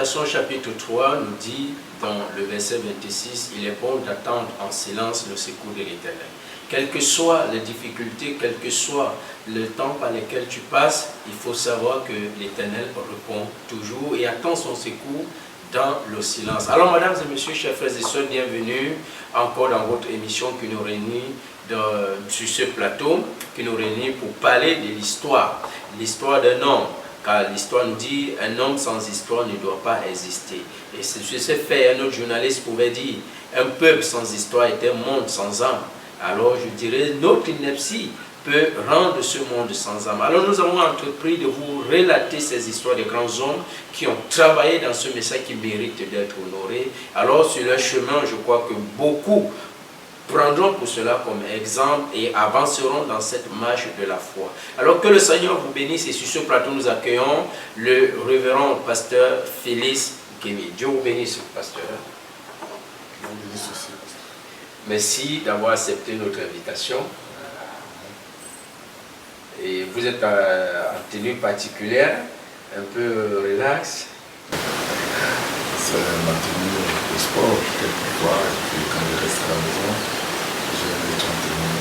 Lamentation chapitre 3 nous dit dans le verset 26, il est bon d'attendre en silence le secours de l'Éternel. Quelles que soient les difficultés, quel que soit le temps par lequel tu passes, il faut savoir que l'Éternel répond toujours et attend son secours dans le silence. Alors, mesdames et messieurs, chers frères et sœurs, bienvenue encore dans votre émission qui nous réunit sur ce plateau, qui nous réunit pour parler de l'histoire d'un homme. Car l'histoire nous dit un homme sans histoire ne doit pas exister. Et c'est sur ce fait, un autre journaliste pouvait dire un peuple sans histoire est un monde sans âme. Alors je dirais notre ineptie peut rendre ce monde sans âme. Alors nous avons entrepris de vous relater ces histoires de grands hommes qui ont travaillé dans ce message qui mérite d'être honoré. Alors sur leur chemin, je crois que beaucoup prendront pour cela comme exemple et avanceront dans cette marche de la foi. Alors que le Seigneur vous bénisse et sur ce plateau nous accueillons le révérend pasteur Félix Kémy. Dieu vous bénisse, pasteur. Dieu vous bénisse aussi. Merci d'avoir accepté notre invitation. Et vous êtes en tenue particulière, un peu relax. C'est ma tenue de sport, quelquefois, et puis quand je reste à la maison, j'aime être en tenue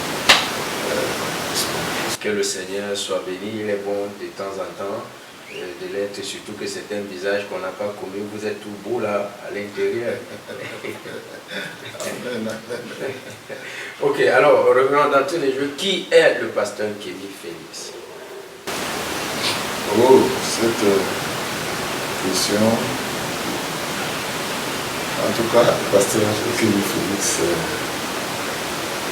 de sport. Que le Seigneur soit béni, il est bon de temps en temps de l'être, surtout que c'est un visage qu'on n'a pas connu. Vous êtes tout beau là, à l'intérieur. Ok, alors revenons dans tous les jeux. Qui est le pasteur Kémy Félix? Oh, cette question. En tout cas, le pasteur Kémy Félix,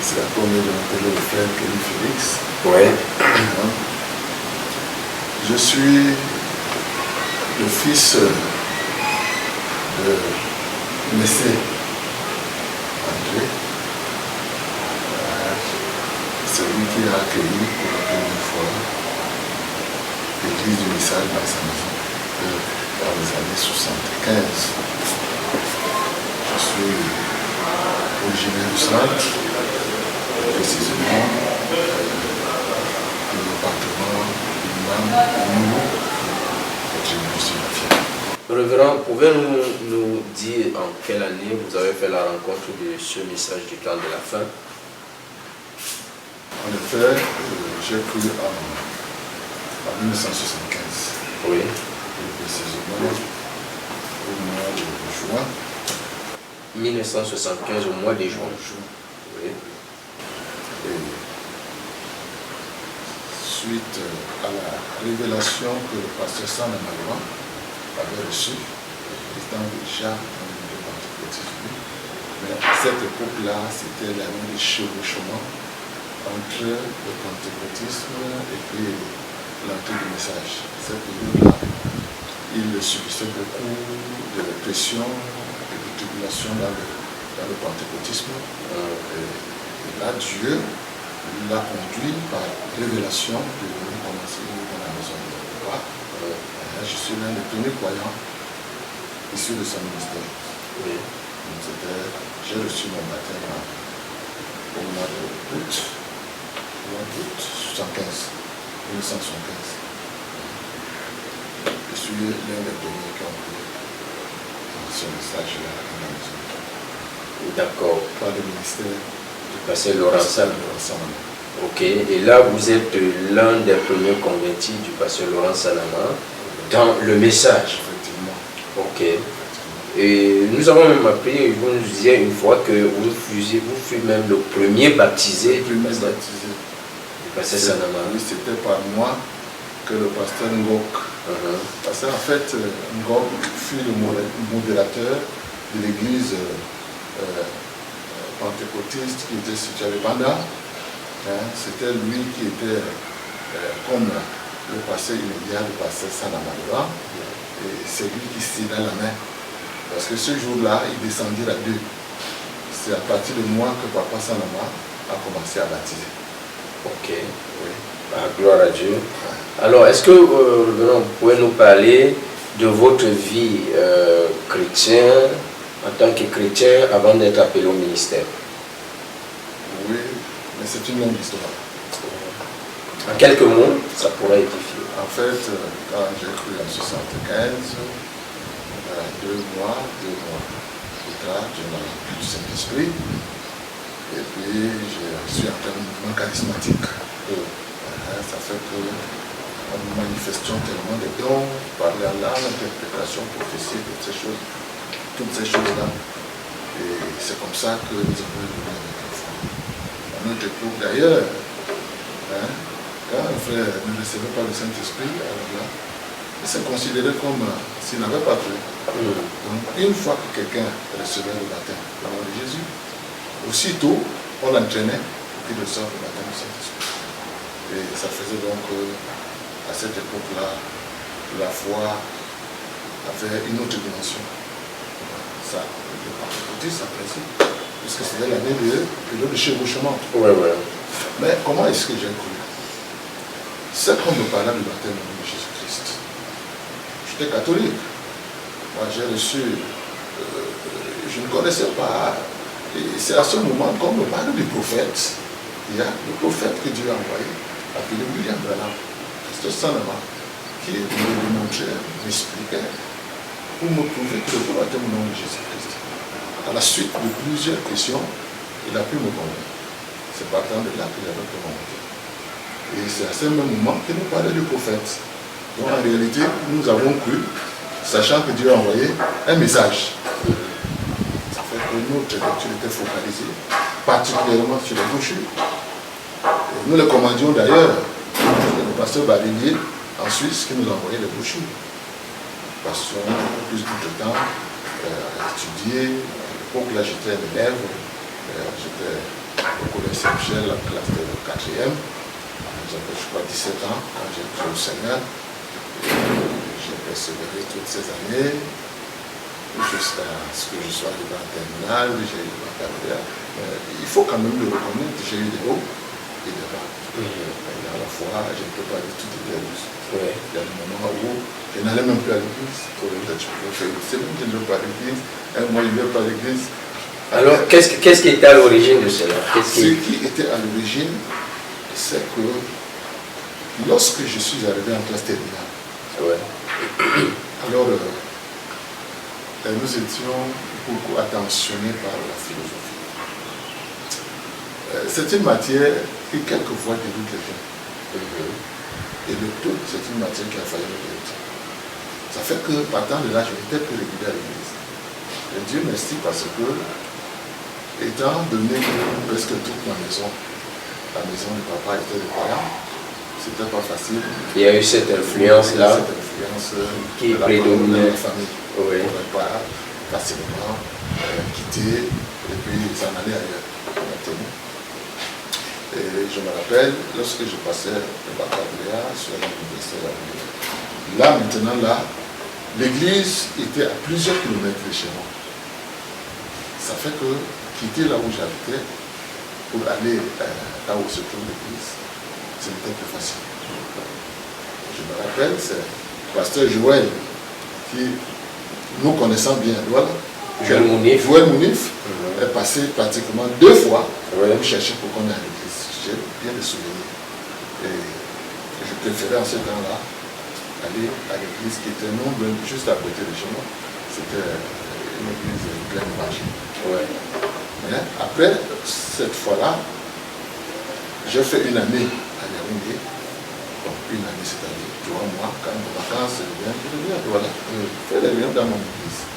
c'est la première de m'appeler le frère Kémy Félix. Oui. Je suis le fils de Messé André. C'est lui qui a accueilli pour la première fois l'église du message dans sa maison dans les années 75. Je suis originaire du centre, précisément du département du Révérend, pouvez-vous nous dire en quelle année vous avez fait la rencontre de ce message du temps de la fin? En effet, j'ai cru en 1975. Oui. Plus précisément au mois de juin. 1975 au mois de juin. Oui. Et suite à la révélation que le pasteur Sam Emmanuel avait reçue, étant déjà dans le milieu pentecôtiste, mais à cette époque-là, c'était l'année de chevauchement entre le pentecôtisme et puis l'entrée du message. Cette période-là, il subissait beaucoup de pression et de tribulation dans le pentecôtisme. Et là, Dieu l'a conduit par révélation de venir commencer dans la maison de Jéhovah. Je suis l'un des premiers croyants issus de son ministère. Oui. J'ai reçu mon baptême au mois d'août 1975. Je suis l'un des premiers qui ont pris ce message-là à la maison. D'accord. Par le ministère. Pasteur Laurent Salama. Ok, et là vous êtes l'un des premiers convertis du pasteur Laurent Salama dans le message. Effectivement. Ok. Et nous avons même appris, vous nous disiez une fois que vous fûtes même le premier baptisé du pasteur Salama. Oui, c'était par moi que le pasteur Ngok. Parce qu'en fait, Ngok fut le modérateur de l'église pentecôtiste qui était située à Banda. C'était lui qui était comme le pasteur immédiat du pasteur Sanamaloa. Et c'est lui qui serrait la main. Parce que ce jour-là, il descendit à deux. C'est à partir de moi que papa Sanama a commencé à baptiser. Ok, oui. Bah, gloire à Dieu. Alors, est-ce que vous pouvez nous parler de votre vie chrétienne en tant que chrétien avant d'être appelé au ministère? Oui, mais c'est une longue histoire. En quelques mots, ça pourrait édifier. En fait, quand j'ai cru en 1975, 2 mois plus tard, Dieu m'a rempli du Saint-Esprit. Et puis, je suis entré dans un mouvement charismatique. Ça fait que nous manifestions tellement de dons, parler à l'âme, l'interprétation, prophétie, toutes ces choses-là. Et c'est comme ça que nous avons évolué avec l'enfant. À notre époque d'ailleurs, quand un frère ne recevait pas le Saint-Esprit, alors là, c'est considéré comme s'il n'avait pas cru. Donc, une fois que quelqu'un recevait le baptême au nom de Jésus, aussitôt, on l'entraînait pour qu'il reçoive le baptême du Saint-Esprit. Et ça faisait donc à cette époque-là, la foi avait une autre dimension. Ça, le pentecôtisme, ça principe, puisque c'était l'année de période de chevauchement. Mais comment est-ce que j'ai cru? C'est qu'on me parlait du baptême au nom de Jésus-Christ. J'étais catholique. Moi, j'ai reçu, je ne connaissais pas. Et c'est à ce moment qu'on me parle du prophète. Il y a le prophète que Dieu a envoyé, appelé William Branham, Pasteur Sanama, qui me démontrait, m'expliquait, pour me prouver que le baptême au nom de Jésus-Christ. À la suite de plusieurs questions, il a pu me convaincre. C'est partant de là que j'avais pu remonter. Et c'est à ce même moment qu'il nous parlait du prophète. Donc en réalité, nous avons cru, sachant que Dieu a envoyé un message. Ça fait que notre lecture était focalisée, particulièrement sur les brochures. Nous les commandions d'ailleurs, le pasteur Barillier en Suisse qui nous a envoyé les brochures. Nous passions plus de temps à étudier. À l'époque, là, j'étais un élève. J'étais au collège Saint-Michel, la classe de 4e. J'avais, je crois, 17 ans quand j'ai cru au Seigneur. J'ai persévéré toutes ces années jusqu'à ce que je sois arrivé en terminale. J'ai eu ma carrière. Il faut quand même le reconnaître, j'ai eu des hauts et des bas. Et à la fois, je ne peux pas dire tout était rouge. Il y a des moments où je n'allais même plus à l'église. C'est même que je ne vais pas à l'église. Un mois, je ne vais pas à l'église. Alors, qu'est-ce qui était à l'origine de cela? Ce qui était à l'origine, c'est que lorsque je suis arrivé en classe terminale, alors nous étions beaucoup attentionnés par la philosophie. C'est une matière qui quelquefois dégoûte les gens. Et le tout, c'est une matière qui a failli me dégoûter. Ça fait que partant de là, je n'étais plus régulier à l'église. Et Dieu merci parce que, étant donné que presque toute la maison de papa était de croyants, c'était pas facile. Il y a eu cette influence-là qui prédominait dans la famille. On ne pouvait pas facilement quitter et puis s'en aller ailleurs. Et je me rappelle, lorsque je passais le baccalauréat sur l'université de la là maintenant, l'église était à plusieurs kilomètres de chez moi. Ça fait que quitter là où j'habitais pour aller là où se trouve l'église, ce n'était plus facile. Je me rappelle, c'est le pasteur Joël qui, nous connaissant bien, voilà, Joël Mounif est passé pratiquement 2 fois pour chercher pour qu'on aille à l'église. J'ai bien des souvenirs. Et je préférais en ce temps-là aller à l'église qui était non loin, juste à côté de chez moi. C'était une église pleine marche. Mais après cette fois-là, j'ai fait une année à Yaoundé. Donc une année, c'est-à-dire 3 mois, quand les vacances je reviens. Voilà. Je fais les réunions dans mon église.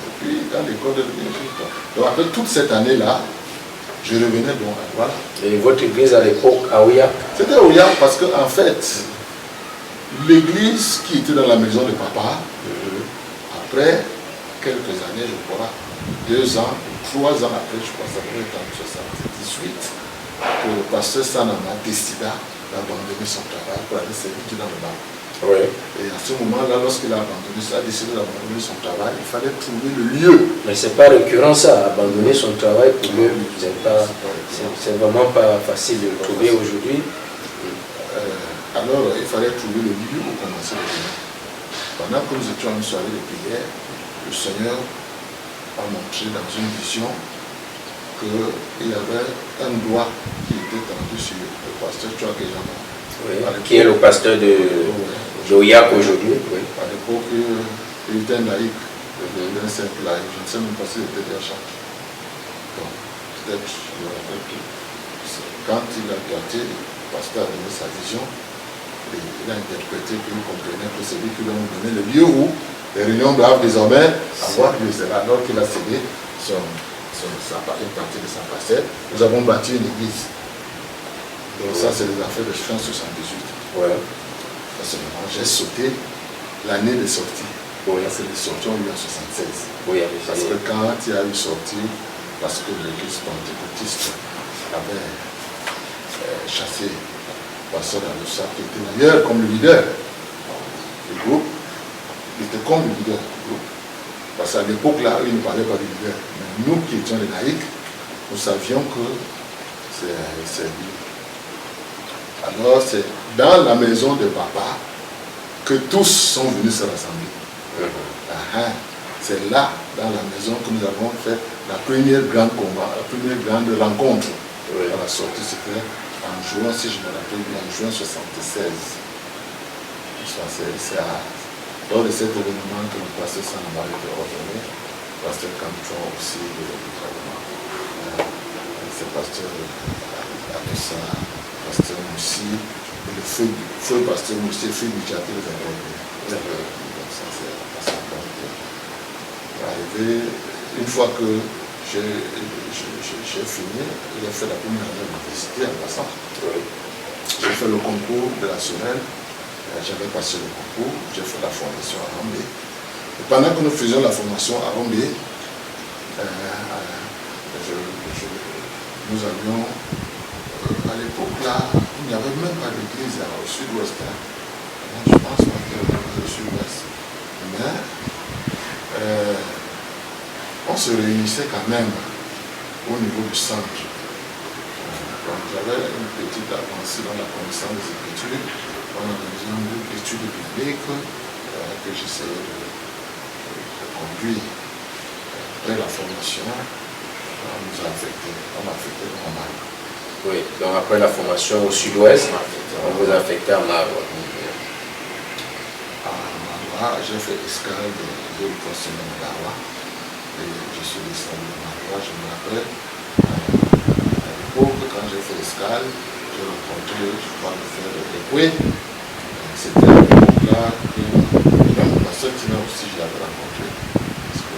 Et puis quand l'école revient, donc après toute cette année-là, je revenais donc à Douala. Et votre église à l'époque, à Ouya? C'était à Ouya parce que en fait, l'église qui était dans la maison de papa, après quelques années, je crois, 2 ans, 3 ans après, je crois, ça devait être en 78, que le pasteur Sanama décida d'abandonner son travail pour aller servir dans le bar. Et à ce moment-là, lorsqu'il a abandonné ça, a décidé d'abandonner son travail, il fallait trouver le lieu. Mais c'est pas récurrent ça, abandonner son travail pour lui, c'est vraiment pas facile de le trouver aujourd'hui. Alors, il fallait trouver le lieu pour commencer le prière. Pendant que nous étions à une soirée de prière, le Seigneur a montré dans une vision qu'il y avait un doigt qui était tendu sur le pasteur Chouak Ejama. Qui est le pasteur de Joyac aujourd'hui. À l'époque, Il était un laïc, un simple laïc. Je ne sais même pas s'il était déjà chant. Bon, peut-être, je me rappelle que quand il a gâté, le pasteur a donné sa vision, et il a interprété qu'il comprenait que c'est lui qui doit nous donner le lieu où les réunions doivent désormais avoir lieu. C'est là, alors qu'il a cédé une partie de sa parcelle, nous avons bâti une église. Donc ça, c'est les affaires de fin 78. Ouais. J'ai sauté l'année de sortie. Oui. Parce que les sorties ont eu en 76. Oui, parce que quand il y a eu sortie, parce que l'église pentecôtiste avait chassé le pasteur Aloussa, qui était d'ailleurs comme le leader du groupe, il était comme le leader du groupe. Parce qu'à l'époque là, il ne parlait pas du leader. Mais nous qui étions les laïcs, nous savions que c'est lui. Alors c'est dans la maison de papa que tous sont venus se rassembler. C'est là, dans la maison, que nous avons fait la première grande combat, la première grande rencontre. À la sortie, c'était en juin, si je me rappelle bien, en juin 76. C'est lors de cet événement que le pasteur Sanamar était ordonné, le pasteur Campton aussi de l'événement. C'est pasteur Aloussa, pasteur Moussi, et le feu pasteur Moussi, feu du château des Arabes. Ça, c'est la pasteur Campton. Arrivé, une fois que j'ai fini, j'ai fait la première année de l'université en passant. J'ai fait le concours de la semaine. J'avais passé le concours, j'ai fait la formation à Rambé. Et pendant que nous faisions la formation à Rambé, nous avions, à l'époque là, il n'y avait même pas d'église au sud-ouest. Je pense pas qu'il y avait au sud-ouest. Mais on se réunissait quand même au niveau du centre. J'avais une petite avancée dans la connaissance des Écritures. On a un groupe d'études bibliques que j'essayais de conduire. Après la formation, on nous a affecté. On m'a affecté dans Marbre. Oui, donc après la formation au sud-ouest, on vous a affecté à Marbre. À Marbre, j'ai fait escale de 2 ou 3 semaines à Dawa. Et je suis descendu de Marbre. Je me rappelle, à l'époque, quand j'ai fait escale, j'ai rencontré, je crois, le frère de Ekwe. C'était à l'époque-là que même la seule semaine aussi, je l'avais rencontré. Parce que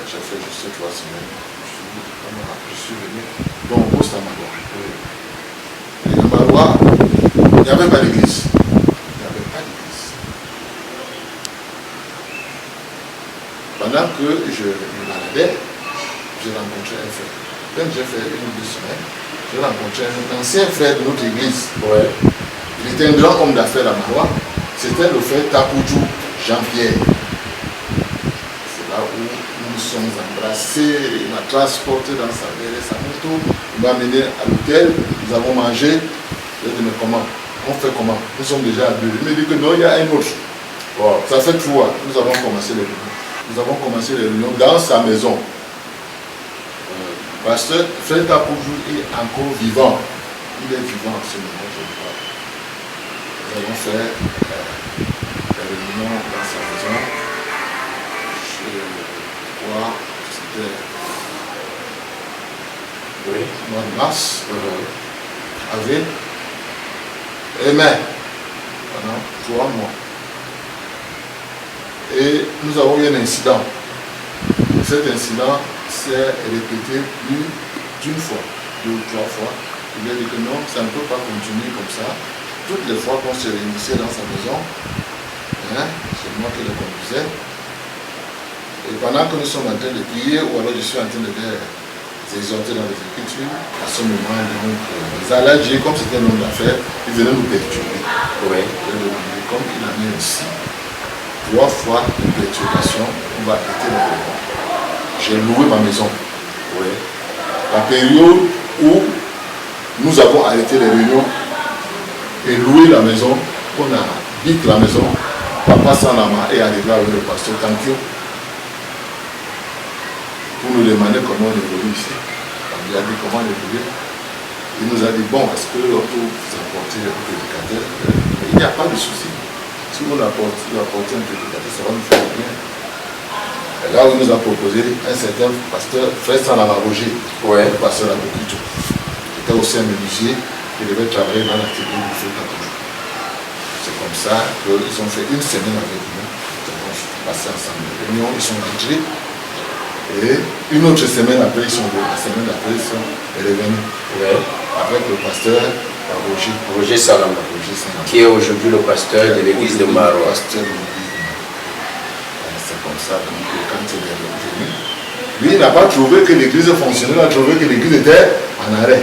j'ai fait juste 3 semaines. Je suis venu dans le poste à Maroua. Et à Maroua, il n'y avait pas d'église. Il n'y avait pas d'église. Pendant que je me baladais, j'ai rencontré un frère. Quand j'ai fait 1 ou 2 semaines, j'ai rencontré un ancien frère de notre église. Ouais. Il était un grand homme d'affaires à Maroua. C'était le frère Tapoudjou Jean-Pierre. C'est là où nous nous sommes embrassés. Il m'a transporté dans sa moto. Il m'a amené à l'hôtel. Nous avons mangé. J'ai dit, mais comment? On fait comment? Nous sommes déjà à 2. Il m'a dit que non, il y a un autre. Wow. Ça fait 3. Nous avons commencé les réunions. Nous avons commencé les réunions dans sa maison. Parce que frère Tapoudjou est encore vivant. Il est vivant en ce moment, je crois. Nous avons fait les réunions dans sa maison. Je crois que c'était au mois de mars, avril et mai, pendant 3 mois. Et nous avons eu un incident. Cet incident s'est répété plus d'une fois, 2 ou 3 fois. Il a dit que non, ça ne peut pas continuer comme ça. Toutes les fois qu'on se réunissait dans sa maison, c'est moi qui le conduisais. Et pendant que nous sommes en train de prier, ou alors je suis en train de les exhorter dans les Écritures, à ce moment, donc, les Aladji, comme c'était un homme d'affaires, il venait nous perturber. Oui. Comme il en a aussi 3 fois de perturbation, on va arrêter la réunion. J'ai loué ma maison. Oui. La période où nous avons arrêté les réunions et loué la maison, on a dit la maison, Papa Sanama est arrivé avec le pasteur Tankyo pour nous demander comment on évolue ici. On lui a dit comment on évolue. Il nous a dit, bon, est-ce qu'on peut vous apporter un prédicateur? Il n'y a pas de souci. si vous apportez un peu de gâteau, ça va nous faire bien. Et là, on nous a proposé un certain pasteur, Frère Sanama Roger, le pasteur à Bokito, qui était aussi un menuisier, qui devait travailler dans l'atelier du feu catholique. C'est comme ça qu'ils ont fait une semaine avec nous. Nous avons passé ensemble les réunions, ils sont rentrés. Et une autre semaine après, ils sont venus. La semaine d'après, ils sont revenus. Avec le pasteur Roger Salama, qui est aujourd'hui le pasteur de l'église de Marois. C'est comme ça, donc quand il est revenu, lui, il n'a pas trouvé que l'église fonctionnait, il a trouvé que l'église était en arrêt.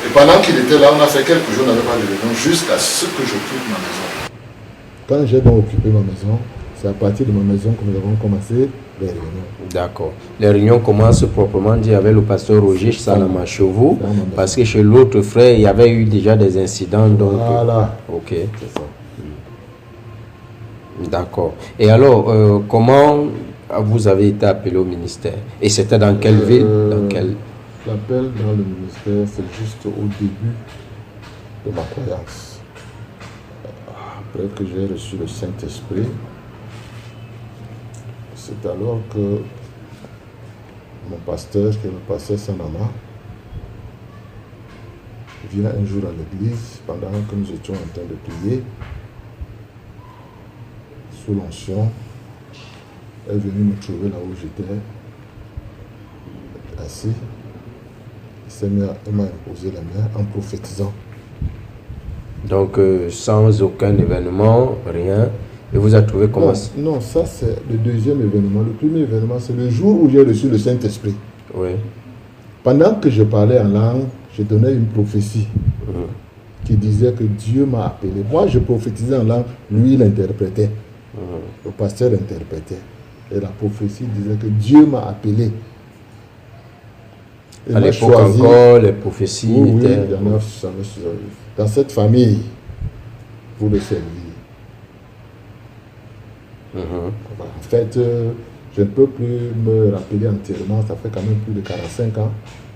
Et pendant qu'il était là, on a fait quelques jours, on n'avait pas de réunion, jusqu'à ce que j'occupe ma maison. Quand j'ai donc occupé ma maison, c'est à partir de ma maison que nous avons commencé les réunions. D'accord. Les réunions commencent proprement dit avec le pasteur Roger Salama chez vous, parce que chez l'autre frère, il y avait eu déjà des incidents. Donc, voilà. Ok. C'est ça. D'accord. Et alors, comment vous avez été appelé au ministère? Et c'était dans quelle ville? L'appel dans le ministère, c'est juste au début de ma croyance. Après que j'ai reçu le Saint-Esprit, c'est alors que mon pasteur, qui est le pasteur Sanama, vient un jour à l'église pendant que nous étions en train de prier. Sous l'onction, elle est venue me trouver là où j'étais, assis. Il m'a imposé la main en prophétisant. Donc, sans aucun événement, rien. Et vous a trouvé comment? Non, ça c'est le deuxième événement. Le premier événement, c'est le jour où j'ai reçu le Saint-Esprit. Pendant que je parlais en langue, je donnais une prophétie qui disait que Dieu m'a appelé. Moi, je prophétisais en langue, lui, il interprétait. Le pasteur interprétait. Et la prophétie disait que Dieu m'a appelé. Et à l'époque encore, les prophéties étaient... Oui, il y en a dans cette famille, pour le servir. En fait, je ne peux plus me rappeler entièrement, ça fait quand même plus de 45 ans.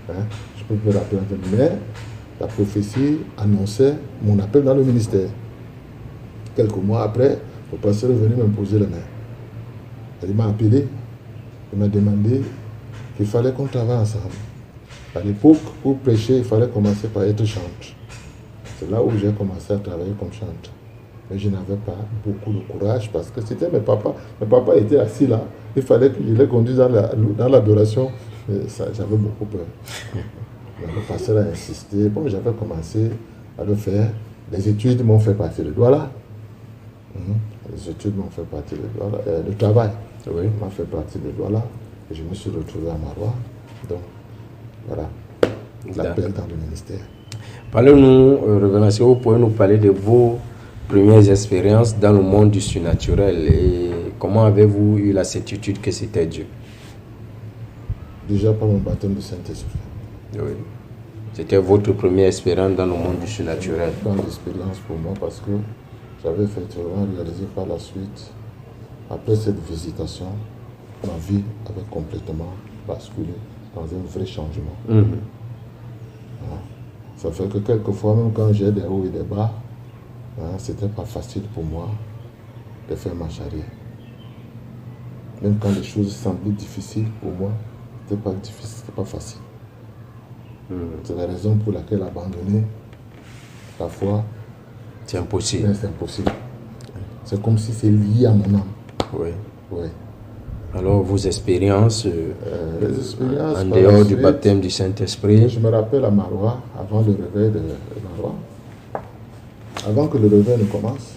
Je peux me rappeler entièrement. Mais la prophétie annonçait mon appel dans le ministère. Quelques mois après, le pasteur est venu me poser la main. Il m'a appelé, il m'a demandé qu'il fallait qu'on travaille ensemble. À l'époque, pour prêcher, il fallait commencer par être chanteur. C'est là où j'ai commencé à travailler comme chanteur. Mais je n'avais pas beaucoup de courage parce que c'était mes papas. Mes papas étaient assis là. Il fallait que je les conduise dans l'adoration. J'avais beaucoup peur. Le pasteur a insisté. Bon, j'avais commencé à le faire. Les études m'ont fait partir de Douala. Les études m'ont fait partir de Douala. Le travail m'a fait partir de Douala. Et je me suis retrouvé à Marois. Donc, voilà, l'appel dans le ministère. Parlez-nous, Révérend, si vous pouvez nous parler de vos premières expériences dans le monde du surnaturel et comment avez-vous eu la certitude que c'était Dieu? Déjà par mon baptême de Saint-Esprit. Oui. C'était votre première expérience dans le monde du surnaturel. Une grande expérience pour moi parce que j'avais effectivement réalisé par la suite, après cette visitation, ma vie avait complètement basculé dans un vrai changement. Voilà. Ça fait que quelquefois, même quand j'ai des hauts et des bas, c'était pas facile pour moi de faire marche arrière. Même quand les choses semblaient difficiles pour moi, c'était pas difficile, c'était pas facile. C'est la raison pour laquelle abandonner la foi, c'est impossible. C'est impossible. C'est comme si c'est lié à mon âme. Oui. Oui. Alors, vos expériences, les expériences en dehors du baptême du Saint-Esprit? Je me rappelle à Marois, avant le réveil de Marois, avant que le réveil ne commence.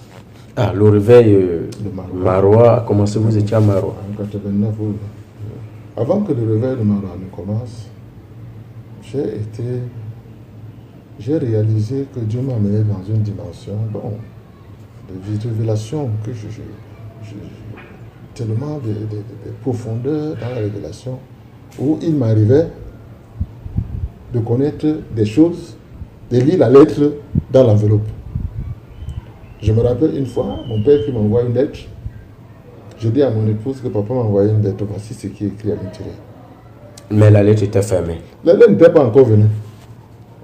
Ah, le réveil de Marois, comment ça vous étiez à Marois? En 89, oui. Avant que le réveil de Marois ne commence, j'ai réalisé que Dieu m'a mené dans une dimension de révélation que tellement de profondeur dans la révélation où il m'arrivait de connaître des choses, de lire la lettre dans l'enveloppe. Je me rappelle une fois, mon père qui m'envoie une lettre, je dis à mon épouse que papa m'a envoyé une lettre, voici ce qui est écrit à l'intérieur. Mais la lettre était fermée. La lettre n'était pas encore venue.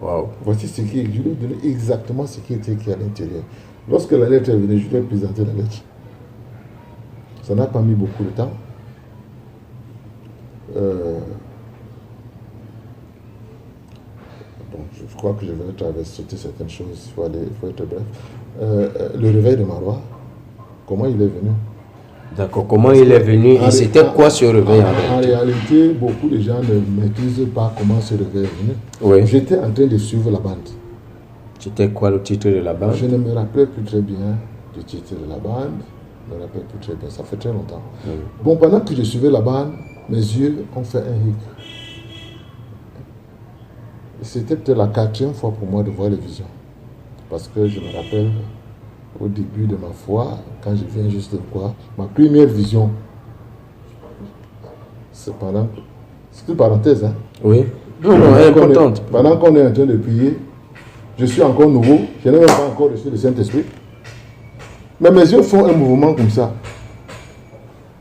Wow. Voici ce qui est écrit, je lui ai donné exactement ce qui était écrit à l'intérieur. Lorsque la lettre est venue, je lui ai présenté la lettre. Ça n'a pas mis beaucoup de temps. Bon, je crois que je vais traverser certaines choses, il faut être bref. Le réveil de Marois, comment il est venu? D'accord, comment il est venu et c'était quoi ce réveil en réalité, beaucoup de gens ne maîtrisent pas comment ce réveil est venu. Oui. J'étais en train de suivre la bande. C'était quoi le titre de la bande? Je ne me rappelle plus très bien du titre de la bande. Je ne me rappelle plus très bien, ça fait très longtemps. Bon, pendant que je suivais la bande, mes yeux ont fait un hic. C'était peut-être la 4e fois pour moi de voir les visions. Parce que je me rappelle, au début de ma foi, quand je viens juste de voir, ma première vision, c'est une parenthèse, hein? Oui. Non, importante. Pendant qu'on est en train de prier, je suis encore nouveau, je n'ai même pas encore reçu le Saint-Esprit. Mais mes yeux font un mouvement comme ça.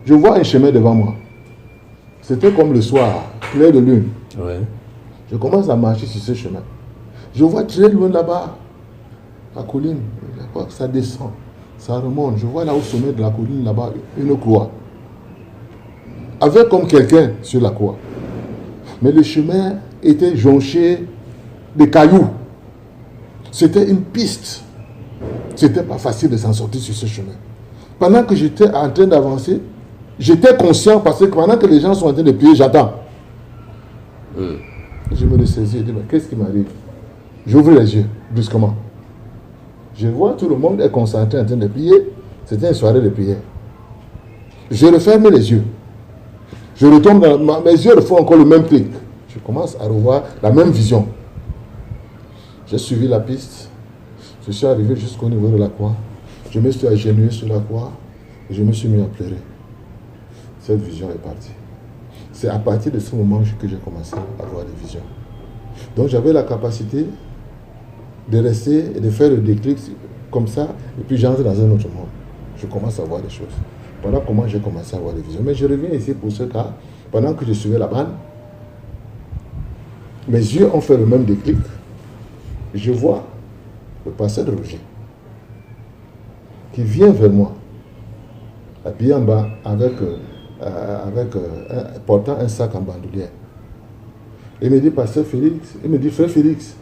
Je vois un chemin devant moi. C'était comme le soir, clair de lune. Ouais. Je commence à marcher sur ce chemin. Je vois très loin là-bas, la colline, ça descend, ça remonte. Je vois là au sommet de la colline, là-bas, une croix. Avec comme quelqu'un sur la croix. Mais le chemin était jonché de cailloux. C'était une piste. C'était pas facile de s'en sortir sur ce chemin. Pendant que j'étais en train d'avancer, j'étais conscient parce que pendant que les gens sont en train de prier, j'attends. Je me ressaisis et dis, mais qu'est-ce qui m'arrive? J'ouvre les yeux brusquement. Je vois tout le monde est concentré en train de prier. C'était une soirée de prière. Je referme les yeux. Je retombe dans mes yeux refont encore le même clic. Je commence à revoir la même vision. J'ai suivi la piste. Je suis arrivé jusqu'au niveau de la croix. Je me suis agenouillé sur la croix et je me suis mis à pleurer. Cette vision est partie. C'est à partir de ce moment que j'ai commencé à voir des visions. Donc j'avais la capacité de rester et de faire le déclic comme ça, et puis j'entre dans un autre monde. Je commence à voir des choses. Voilà comment j'ai commencé à voir des visions. Mais je reviens ici pour ce cas, pendant que je suivais la bande, mes yeux ont fait le même déclic. Je vois le pasteur de Roger qui vient vers moi, habillé en bas, portant un sac en bandoulière. Il me dit, pasteur Félix, il me dit, frère Félix,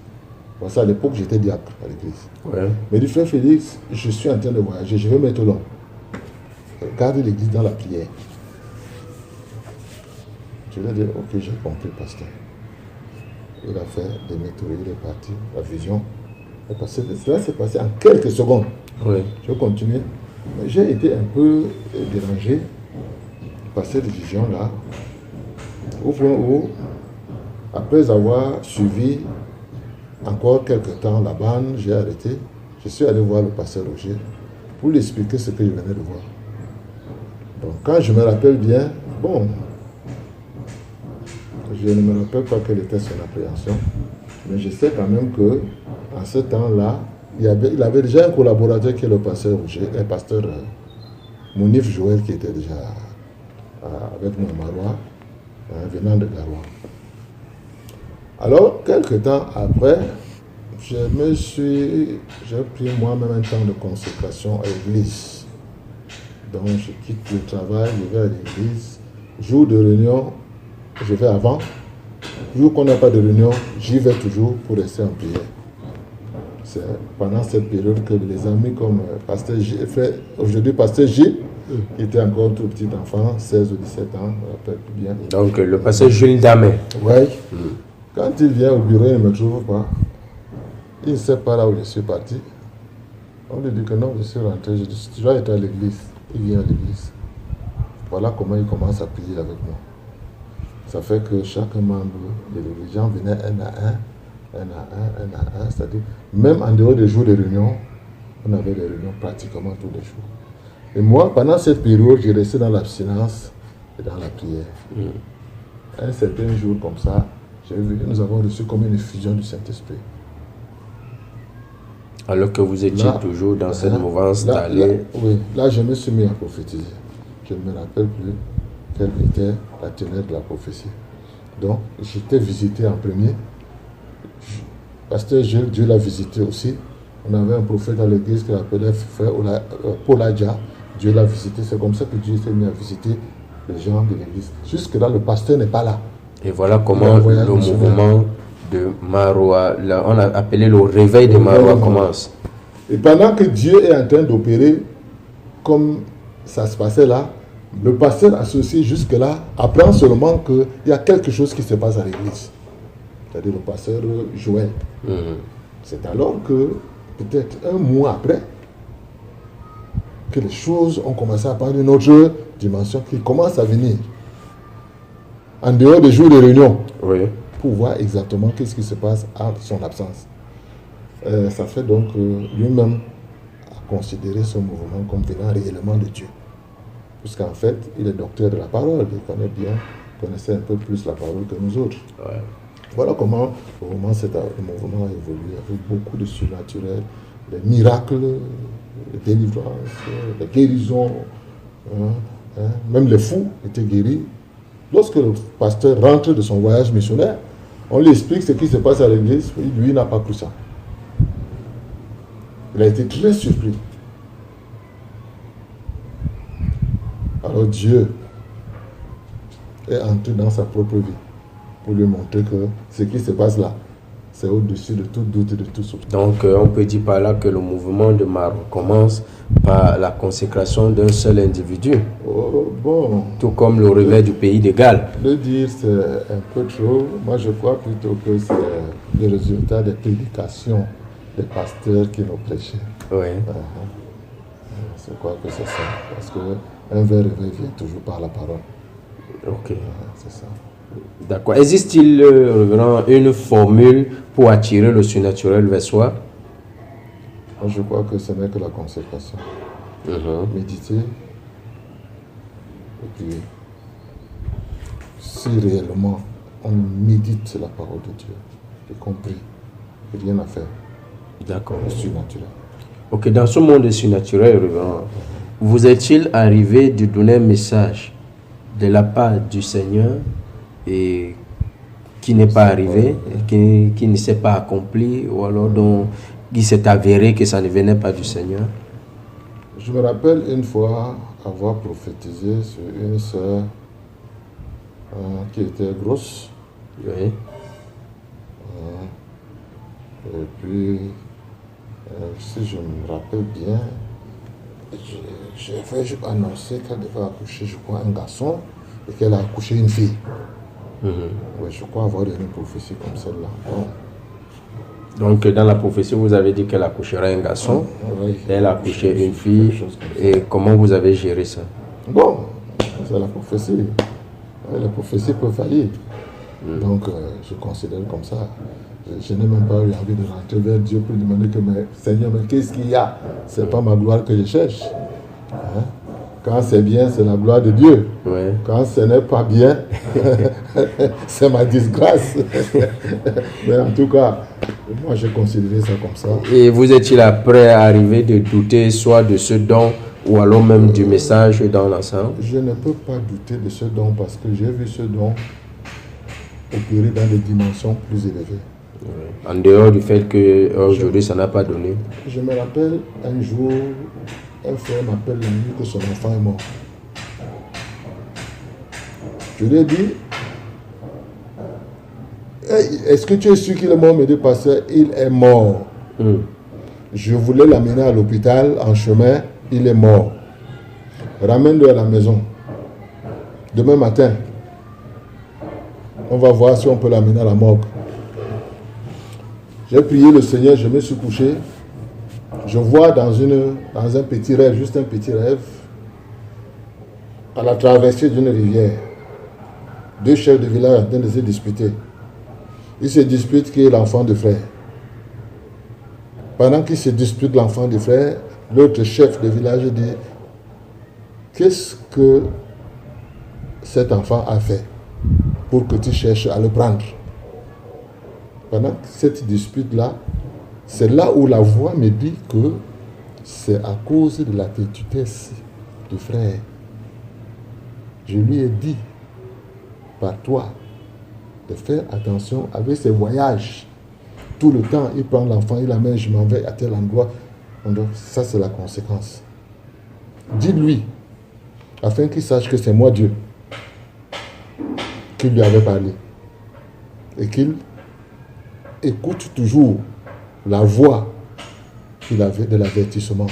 parce qu'à l'époque j'étais diacre à l'église. Ouais. Il me dit, frère Félix, je suis en train de voyager, je vais mettre l'homme. Garde l'église dans la prière. Je lui ai dit, ok, j'ai compris, pasteur. Il a fait demi-tour, il est parti, la vision. Cela s'est passé en quelques secondes. Oui. Je continue. Mais j'ai été un peu dérangé par cette vision-là. Au point où, après avoir suivi encore quelques temps la bande, j'ai arrêté. Je suis allé voir le pasteur Roger pour lui expliquer ce que je venais de voir. Donc, quand je me rappelle bien, bon, je ne me rappelle pas quelle était son appréhension, mais je sais quand même que en ce temps-là, il avait déjà un collaborateur qui est le pasteur Roger, un pasteur Mounif Joël qui était déjà avec moi à Marois, venant de Garoua. Alors, quelques temps après, j'ai pris moi-même un temps de consécration à l'église. Donc, je quitte le travail, je vais à l'église. Jour de réunion, je vais avant. Jour qu'on n'a pas de réunion, j'y vais toujours pour rester en prière. C'est pendant cette période que les amis comme Pasteur J, aujourd'hui Pasteur J, qui était encore tout petit enfant, 16 ou 17 ans, je me rappelle plus bien. Donc le Pasteur Jules Damé. Oui. Quand il vient au bureau, il ne me trouve pas. Il ne sait pas là où je suis parti. On lui dit que non, je suis rentré. Je dis, tu dois être à l'église. Il vient à l'église. Voilà comment il commence à prier avec moi. Ça fait que chaque membre de l'église, gens venaient un à un, c'est-à-dire, même en dehors des jours de réunion, on avait des réunions pratiquement tous les jours. Et moi, pendant cette période, j'ai resté dans l'abstinence et dans la prière. Un certain jour comme ça, nous avons reçu comme une effusion du Saint-Esprit. Alors que vous étiez toujours dans cette mouvance d'aller... Oui, là je me suis mis à prophétiser. Je ne me rappelle plus quelle était la teneur de la prophétie. Donc, j'étais visité en premier. Pasteur Jules, Dieu l'a visité aussi. On avait un prophète à l'église qui l'appelait frère Paul Adja. Dieu l'a visité. C'est comme ça que Dieu s'est mis à visiter les gens de l'église. Jusque-là, le pasteur n'est pas là. Et voilà comment le mouvement de Maroua, on a appelé le réveil de Maroua, commence. Et pendant que Dieu est en train d'opérer comme ça se passait là, le pasteur associé jusque-là apprend seulement qu'il y a quelque chose qui se passe à l'église. C'est-à-dire le pasteur Joël. C'est alors que, peut-être un mois après, que les choses ont commencé à prendre une autre dimension qui commence à venir. En dehors des jours de réunion. Oui. Pour voir exactement qu'est-ce qui se passe à son absence. Ça fait donc lui-même à considérer ce mouvement comme venant réellement de Dieu. Puisqu'en fait, il est docteur de la parole, il connaissait un peu plus la parole que nous autres. Ouais. Voilà comment le mouvement a évolué avec beaucoup de surnaturel, des miracles, des délivrances, des guérisons. Même les fous étaient guéris. Lorsque le pasteur rentre de son voyage missionnaire, on lui explique ce qui se passe à l'église, lui n'a pas cru ça. Il a été très surpris. Alors Dieu est entré dans sa propre vie pour lui montrer que ce qui se passe là, c'est au-dessus de tout doute et de tout soupçon. Donc on peut dire par là que le mouvement de Maroua commence par la consécration d'un seul individu. Tout comme le réveil du pays de Galles. Le dire c'est un peu trop. Moi je crois plutôt que c'est le résultat des prédications des pasteurs qui nous prêchaient. Oui. Je crois que c'est ça. Parce qu'un vrai réveil vient toujours par la parole. Ok. C'est ça. D'accord. Existe-t-il, une formule pour attirer le surnaturel vers soi? Moi, je crois que ce n'est que la consécration. Méditer et prier. Si réellement on médite la parole de Dieu et qu'on prie, rien à faire. D'accord. Le surnaturel. Ok, dans ce monde surnaturel, vous est-il arrivé de donner un message de la part du Seigneur et qui n'est pas arrivé, qui ne s'est pas accompli, ou alors dont il s'est avéré que ça ne venait pas du Seigneur? Je me rappelle une fois avoir prophétisé sur une sœur qui était grosse. Oui. Et puis, si je me rappelle bien, j'ai annoncé qu'elle devait accoucher, je crois, un garçon et qu'elle a accouché une fille. Oui, je crois avoir donné une prophétie comme celle-là. Donc, dans la prophétie, vous avez dit qu'elle accoucherait un garçon, oui, elle a accouché une fille. Et comment vous avez géré ça? Bon, c'est la prophétie. La prophétie peut faillir. Donc, je considère comme ça. Je n'ai même pas eu envie de rentrer vers Dieu pour demander que, mais Seigneur, mais qu'est-ce qu'il y a? Ce n'est pas ma gloire que je cherche. Quand c'est bien, c'est la gloire de Dieu. Ouais. Quand ce n'est pas bien, c'est ma disgrâce. Mais en tout cas, moi, j'ai considéré ça comme ça. Et vous êtes-il après arrivé de douter soit de ce don ou alors même du message dans l'ensemble? Je ne peux pas douter de ce don parce que j'ai vu ce don opérer dans des dimensions plus élevées. En dehors du fait qu'aujourd'hui, ça n'a pas donné. Je me rappelle un jour, un frère m'appelle la nuit que son enfant est mort. Je lui ai dit, hey, est-ce que tu es sûr qu'il est mort? Il me dit, pasteur, il est mort. Je voulais l'amener à l'hôpital en chemin, il est mort. Ramène-le à la maison. Demain matin, on va voir si on peut l'amener à la morgue. J'ai prié le Seigneur, je me suis couché. Je vois dans un petit rêve, juste un petit rêve, à la traversée d'une rivière, deux chefs de village en train de se disputer. Ils se disputent qui est l'enfant de frère. Pendant qu'ils se disputent l'enfant de frère, l'autre chef de village dit, qu'est-ce que cet enfant a fait pour que tu cherches à le prendre? Pendant cette dispute-là, c'est là où la voix me dit que c'est à cause de la têtudesse du frère. Je lui ai dit, par toi, de faire attention avec ses voyages. tout le temps, il prend l'enfant, il l'amène, je m'en vais à tel endroit. Donc, ça, c'est la conséquence. Dites-lui, afin qu'il sache que c'est moi Dieu qui lui avait parlé. Et qu'il écoute toujours la voix qu'il avait de l'avertissement.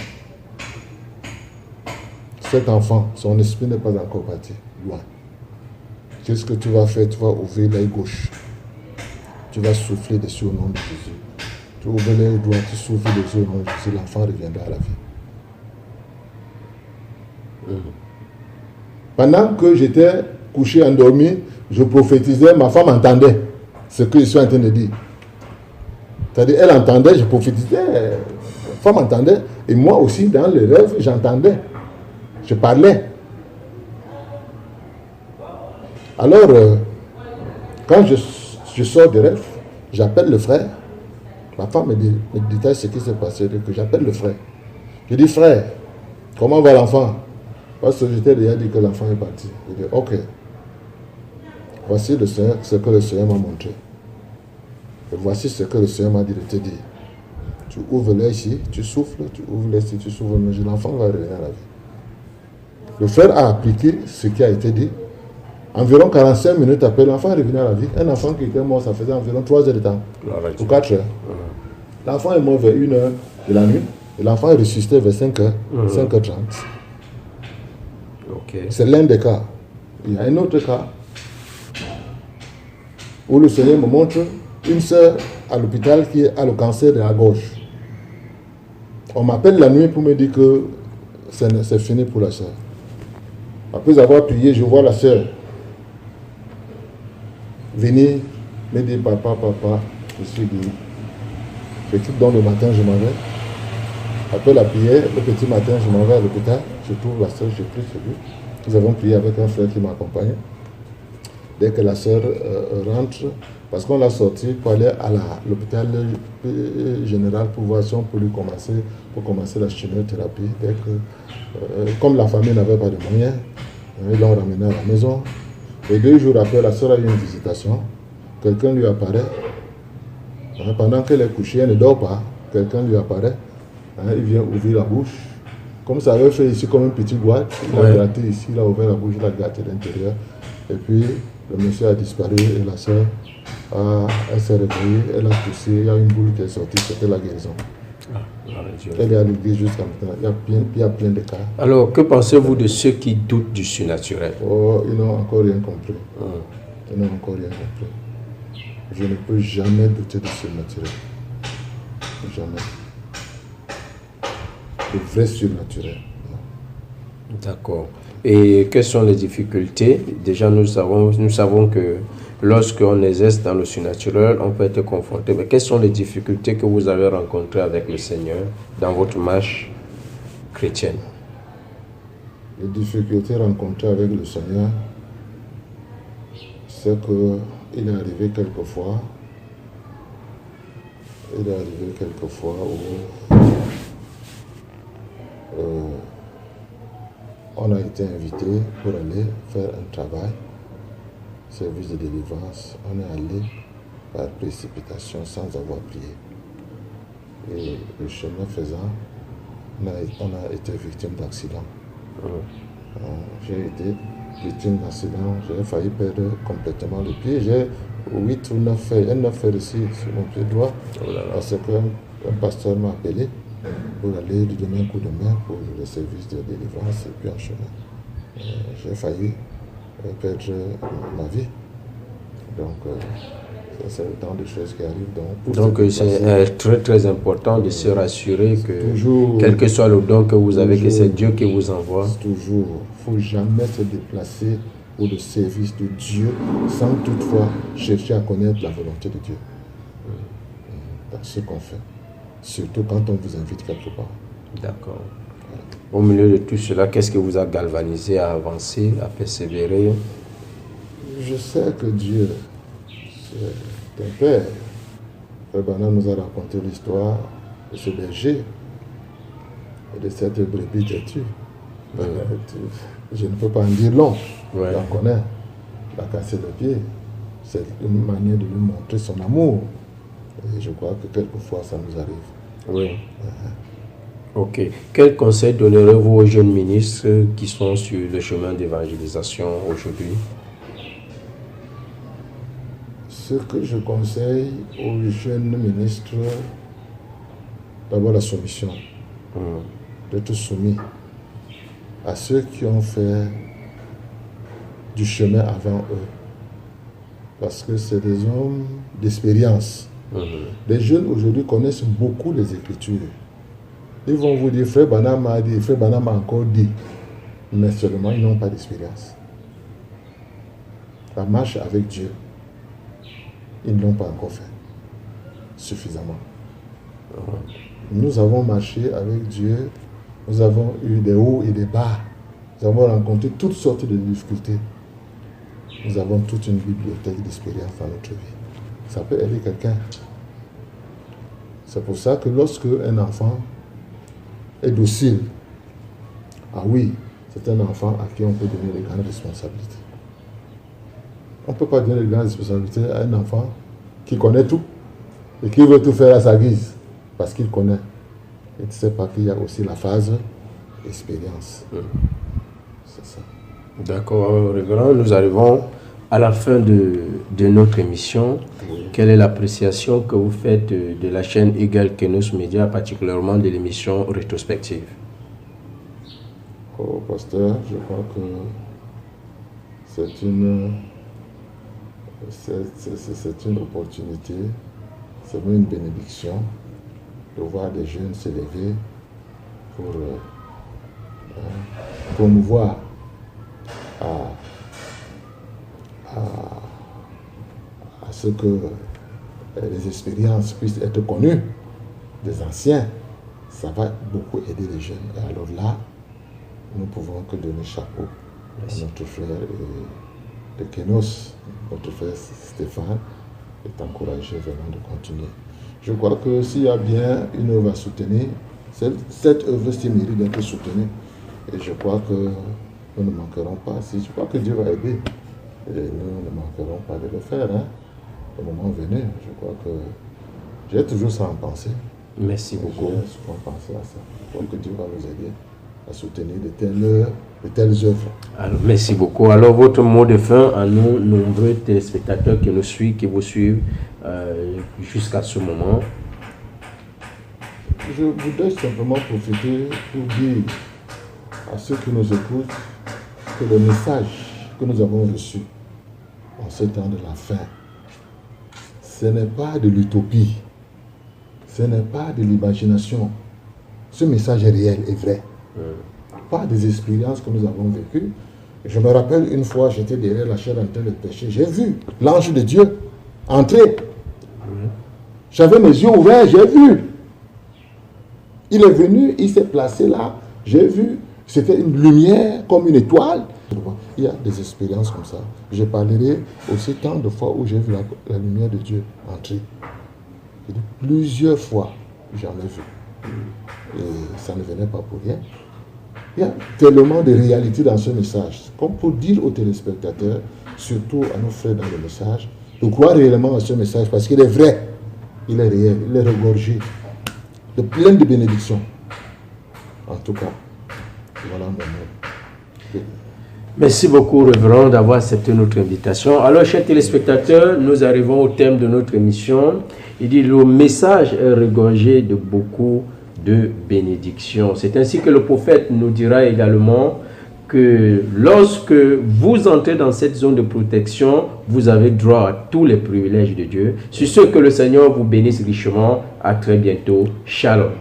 Cet enfant, son esprit n'est pas encore parti, loin. Qu'est-ce que tu vas faire? Tu vas ouvrir l'œil gauche. Tu vas souffler dessus au nom de Jésus. Tu ouvres l'œil droit, tu souffles dessus au nom de Jésus. L'enfant reviendra à la vie. Pendant que j'étais couché, endormi, je prophétisais, ma femme entendait ce que je suis en train de dire. C'est-à-dire, elle entendait, je prophétisais, ma femme entendait, et moi aussi, dans les rêves, j'entendais. Je parlais. Alors, quand je sors des rêves, j'appelle le frère. Ma femme me détaille ce qui s'est passé, que j'appelle le frère. Je dis, frère, comment va l'enfant? Parce que j'étais déjà dit que l'enfant est parti. Je dis, ok. Voici ce que le Seigneur m'a montré. Et voici ce que le Seigneur m'a dit de te dire. Tu ouvres l'œil ici, tu souffles, tu ouvres l'œil ici, tu souffles, mais l'enfant va revenir à la vie. Le frère a appliqué ce qui a été dit. Environ 45 minutes après, l'enfant est revenu à la vie. Un enfant qui était mort, ça faisait environ 3 heures de temps. Ou 4 heures. L'enfant est mort vers 1 heure de la nuit. Et l'enfant est ressuscité vers 5 heures, 5h30. Okay. C'est l'un des cas. Il y a un autre cas où le Seigneur me montre une sœur à l'hôpital qui a le cancer de la gorge. On m'appelle la nuit pour me dire que c'est fini pour la sœur. Après avoir prié, je vois la sœur venir me dire, papa, je suis guéri. Je quitte donc le matin, je m'en vais. Après la prière, le petit matin, je m'en vais à l'hôpital. Je trouve la sœur, je prie sur lui. Nous avons prié avec un frère qui m'accompagne. Dès que la sœur rentre, parce qu'on l'a sorti pour aller à l'hôpital général pour voir si on peut lui commencer la chimiothérapie. Dès que, comme la famille n'avait pas de moyens, ils l'ont ramené à la maison. Et 2 jours après, la sœur a eu une visitation. Quelqu'un lui apparaît. Pendant qu'elle est couchée, elle ne dort pas. Quelqu'un lui apparaît. Il vient ouvrir la bouche. Comme ça avait fait ici comme une petite boîte. Il a gratté ici, il a ouvert la bouche, il a gratté l'intérieur. Et puis, le monsieur a disparu et la sœur, elle s'est réveillée, elle a toussé, il y a une boule qui est sortie, c'était la guérison. Elle est à l'église jusqu'à maintenant. Il y a plein de cas. Alors, que pensez-vous de ceux qui doutent du surnaturel? Oh, ils n'ont encore rien compris. Ils n'ont encore rien compris. Je ne peux jamais douter du surnaturel. Jamais. Le vrai surnaturel. D'accord. Et quelles sont les difficultés? Déjà, nous savons que lorsqu'on exerce dans le surnaturel, on peut être confronté. Mais quelles sont les difficultés que vous avez rencontrées avec le Seigneur dans votre marche chrétienne? Les difficultés rencontrées avec le Seigneur, c'est qu'il est arrivé quelquefois où on a été invité pour aller faire un travail, service de délivrance. On est allé par précipitation sans avoir prié. Et le chemin faisant, on a été victime d'accident. J'ai été victime d'accident, j'ai failli perdre complètement le pied. J'ai 8 ou 9 feuilles, un 9 feuilles ici sur mon pied droit, parce qu'un pasteur m'a appelé pour aller lui donner un coup de main pour le service de délivrance et puis en chemin. J'ai failli perdre ma vie. Donc, c'est le temps de choses qui arrivent. Donc c'est très très important de se rassurer que quel que soit le don que vous avez, que c'est Dieu qui vous envoie. Toujours, il ne faut jamais se déplacer pour le service de Dieu sans toutefois chercher à connaître la volonté de Dieu. Dans ce qu'on fait. Surtout quand on vous invite quelque part. D'accord. Au milieu de tout cela, qu'est-ce qui vous a galvanisé à avancer, à persévérer? Je sais que Dieu, c'est un père. Frère Bana nous a raconté l'histoire de ce berger et de cette brebis têtue. Je ne peux pas en dire long. On connaît. Il a cassé le pied. C'est une manière de lui montrer son amour. Et je crois que quelquefois, ça nous arrive. Oui. Ok. Quel conseil donnerez-vous aux jeunes ministres qui sont sur le chemin d'évangélisation aujourd'hui? Ce que je conseille aux jeunes ministres, d'abord la soumission, d'être soumis à ceux qui ont fait du chemin avant eux. Parce que c'est des hommes d'expérience. Les jeunes aujourd'hui connaissent beaucoup les Écritures. Ils vont vous dire, Frère Branham a dit, Frère Branham a encore dit. Mais seulement, ils n'ont pas d'expérience. La marche avec Dieu, ils ne l'ont pas encore fait suffisamment. Nous avons marché avec Dieu, nous avons eu des hauts et des bas. Nous avons rencontré toutes sortes de difficultés. Nous avons toute une bibliothèque d'expérience dans notre vie. Ça peut aider quelqu'un. C'est pour ça que lorsque un enfant est docile, ah oui, c'est un enfant à qui on peut donner les grandes responsabilités. On ne peut pas donner les grandes responsabilités à un enfant qui connaît tout et qui veut tout faire à sa guise parce qu'il connaît. Et tu ne sais pas qu'il y a aussi la phase expérience. C'est ça. D'accord, révérend, nous arrivons à la fin de notre émission. Oui. Quelle est l'appréciation que vous faites de la chaîne Eagle Kenos Media, particulièrement de l'émission rétrospective? Oh, pasteur, je crois que c'est une opportunité, c'est même une bénédiction de voir des jeunes s'élever pour promouvoir à ce que les expériences puissent être connues des anciens. Ça va beaucoup aider les jeunes. Et alors là, nous pouvons que donner chapeau à notre frère de Kenos, notre frère Stéphane, est encouragé vraiment de continuer. Je crois que s'il y a bien une œuvre à soutenir, cette œuvre-ci mérite d'être soutenue. Et je crois que nous ne manquerons pas. Je crois que Dieu va aider. Et nous ne manquerons pas de le faire. Au moment venu, je crois que j'ai toujours ça en pensée. Merci beaucoup. J'ai souvent pensé à ça. Je crois que Dieu va nous aider à soutenir de telles œuvres. Alors, merci beaucoup. Alors, votre mot de fin à nous, nombreux téléspectateurs qui nous suivent, qui vous suivent jusqu'à ce moment. Je voudrais simplement profiter pour dire à ceux qui nous écoutent que le message que nous avons reçu en ce temps de la fin, ce n'est pas de l'utopie, ce n'est pas de l'imagination. Ce message est réel et vrai. Pas des expériences que nous avons vécues. Je me rappelle une fois, j'étais derrière la chaire en train de pêcher. J'ai vu l'ange de Dieu entrer. J'avais mes yeux ouverts, j'ai vu. Il est venu, il s'est placé là. J'ai vu, c'était une lumière comme une étoile. Il y a des expériences comme ça. Je parlerai aussi tant de fois où j'ai vu la lumière de Dieu entrer. Plusieurs fois, j'en ai vu. Et ça ne venait pas pour rien. Il y a tellement de réalité dans ce message. Comme pour dire aux téléspectateurs, surtout à nos frères dans le message, de croire réellement à ce message parce qu'il est vrai, il est réel, il est regorgé de plein de bénédictions. En tout cas, voilà mon mot. Merci beaucoup, révérend, d'avoir accepté notre invitation. Alors, chers téléspectateurs, nous arrivons au thème de notre émission. Il dit, le message est regorgé de beaucoup de bénédictions. C'est ainsi que le prophète nous dira également que lorsque vous entrez dans cette zone de protection, vous avez droit à tous les privilèges de Dieu. Sur ce, que le Seigneur vous bénisse richement. À très bientôt. Shalom.